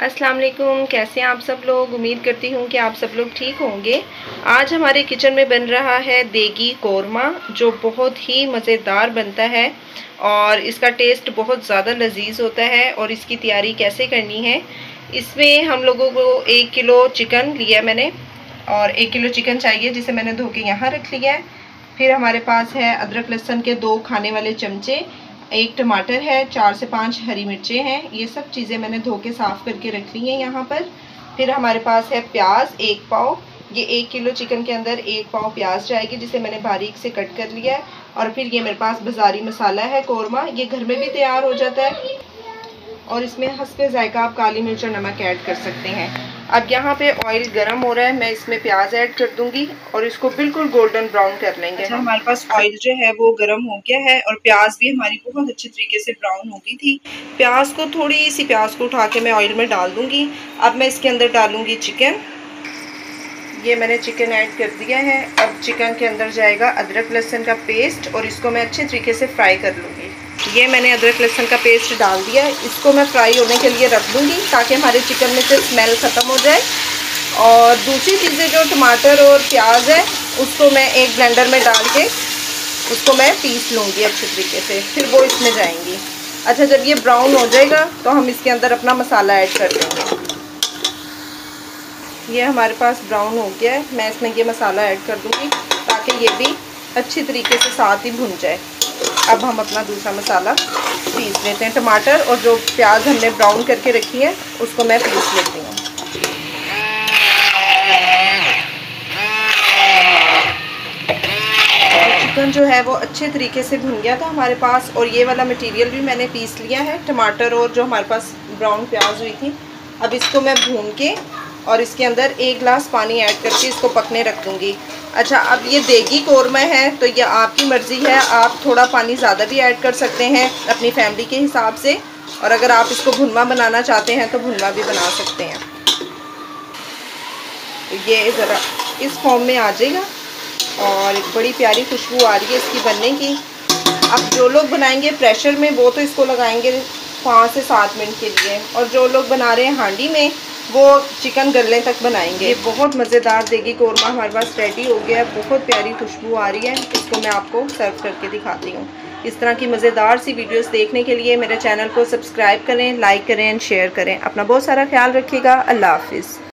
अस्सलाम वालेकुम। कैसे हैं आप सब लोग। उम्मीद करती हूँ कि आप सब लोग ठीक होंगे। आज हमारे किचन में बन रहा है देगी कोरमा, जो बहुत ही मज़ेदार बनता है और इसका टेस्ट बहुत ज़्यादा लजीज होता है। और इसकी तैयारी कैसे करनी है, इसमें हम लोगों को 1 किलो चिकन लिया मैंने, और 1 किलो चिकन चाहिए जिसे मैंने धो के यहाँ रख लिया है। फिर हमारे पास है अदरक लहसुन के 2 खाने वाले चमचे, 1 टमाटर है, 4 से 5 हरी मिर्चें हैं। ये सब चीज़ें मैंने धो के साफ़ करके रख ली हैं यहाँ पर। फिर हमारे पास है प्याज 1 पाव। ये 1 किलो चिकन के अंदर 1 पाव प्याज जाएगी, जिसे मैंने बारीक से कट कर लिया है। और फिर ये मेरे पास बाज़ारी मसाला है कोरमा, ये घर में भी तैयार हो जाता है। और इसमें हस्बे ज़ायका आप काली मिर्च और नमक ऐड कर सकते हैं। अब यहाँ पे ऑयल गरम हो रहा है, मैं इसमें प्याज ऐड कर दूंगी और इसको बिल्कुल गोल्डन ब्राउन कर लेंगे। अच्छा, हमारे पास ऑयल जो है वो गरम हो गया है और प्याज भी हमारी बहुत अच्छे तरीके से ब्राउन हो गई थी। प्याज को थोड़ी सी प्याज को उठा के मैं ऑयल में डाल दूंगी। अब मैं इसके अंदर डालूंगी चिकन। ये मैंने चिकन ऐड कर दिया है। अब चिकन के अंदर जाएगा अदरक लहसुन का पेस्ट और इसको मैं अच्छे तरीके से फ्राई कर लूँगी। ये मैंने अदरक लहसुन का पेस्ट डाल दिया है, इसको मैं फ्राई होने के लिए रख दूँगी ताकि हमारे चिकन में से स्मेल ख़त्म हो जाए। और दूसरी चीज़ें जो टमाटर और प्याज है उसको मैं एक ब्लेंडर में डाल के उसको मैं पीस लूँगी अच्छे तरीके से, फिर वो इसमें जाएंगी। अच्छा, जब ये ब्राउन हो जाएगा तो हम इसके अंदर अपना मसाला ऐड कर देंगे। ये हमारे पास ब्राउन हो गया है, मैं इसमें ये मसाला ऐड कर दूँगी ताकि ये भी अच्छी तरीके से साथ ही भुन जाए। अब हम अपना दूसरा मसाला पीस लेते हैं। टमाटर और जो प्याज हमने ब्राउन करके रखी है उसको मैं पीस लेती हूँ। चिकन जो है वो अच्छे तरीके से भुन गया था हमारे पास, और ये वाला मटेरियल भी मैंने पीस लिया है, टमाटर और जो हमारे पास ब्राउन प्याज हुई थी। अब इसको मैं भून के और इसके अंदर 1 गिलास पानी ऐड करके इसको पकने रख दूँगी। अच्छा, अब ये देगी कोरमा है तो ये आपकी मर्ज़ी है, आप थोड़ा पानी ज़्यादा भी ऐड कर सकते हैं अपनी फैमिली के हिसाब से, और अगर आप इसको भुनवा बनाना चाहते हैं तो भुनवा भी बना सकते हैं। तो ये ज़रा इस फॉर्म में आ जाएगा और एक बड़ी प्यारी खुशबू आ रही है इसकी बनने की। अब जो लोग बनाएंगे प्रेशर में वो तो इसको लगाएंगे 5 से 7 मिनट के लिए, और जो लोग बना रहे हैं हांडी में वो चिकन गलने तक बनाएंगे। ये बहुत मज़ेदार देगी कोरमा हमारे पास रेडी हो गया है, बहुत प्यारी खुशबू आ रही है। इसको मैं आपको सर्व करके दिखाती हूँ। इस तरह की मज़ेदार सी वीडियोस देखने के लिए मेरे चैनल को सब्सक्राइब करें, लाइक करें एंड शेयर करें। अपना बहुत सारा ख्याल रखिएगा। अल्लाह हाफिज़।